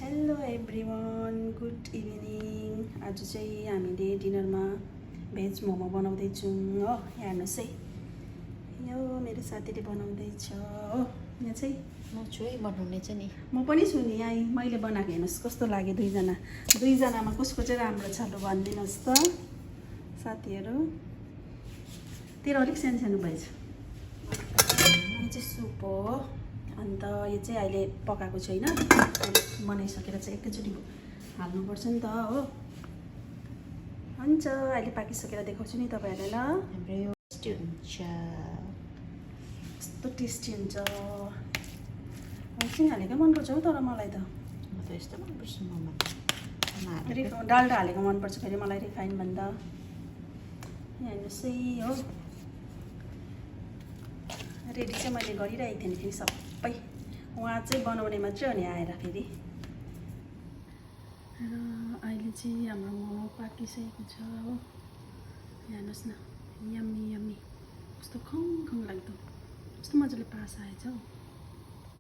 Hello everyone, good evening. आज चाहिँ हामीले डिनरमा भेज मोमो बनाउँदैछौँ हो। हेर्नुहोस् है, यो मेरो साथीले बनाउँदैछ हो। यहाँ चाहिँ म छु है बनाउने चाहिँ नि। म पनि छु नि यहाँ। मैले बनाएको हेर्नुहोस् कस्तो लाग्यो। दुईजनामा कसको चाहिँ राम्रो छ लु भनिदिनुहोस् त साथीहरू। तेरो अलिक सानो सानो भएछ। यो चाहिँ सुप हो। अन्त यो चाहिँ अहिले पकाएको छैन, बनाइसकेर चाहिँ एकैचोटि हाल्नुपर्छ नि त हो। हुन्छ, अहिले पाकिसकेर देखाउँछु नि तपाईँहरूलाई ल। हाम्रो यो टेस्टी हुन्छ, कस्तो टेस्टी हुन्छ। एकछिन हालेको मनपर्छ हौ, तर मलाई त म त यस्तो मनपर्छ मोमो। डाल्डा हालेको मनपर्छ फेरि मलाई रिफाइन भन्दा। हेर्नुहोस् है हो, रेडी चाहिँ मैले गरिरहेको थिएँ नि फेरि सबै। उहाँ चाहिँ बनाउने मात्रै हो नि आएर फेरि। र अहिले चाहिँ हाम्रो मोमो पाकिसकेको छ हो। हेर्नुहोस् न, यम्मी यम्मी, कस्तो खङ खङ लाग्दो, कस्तो मजाले पास आएछ हौ।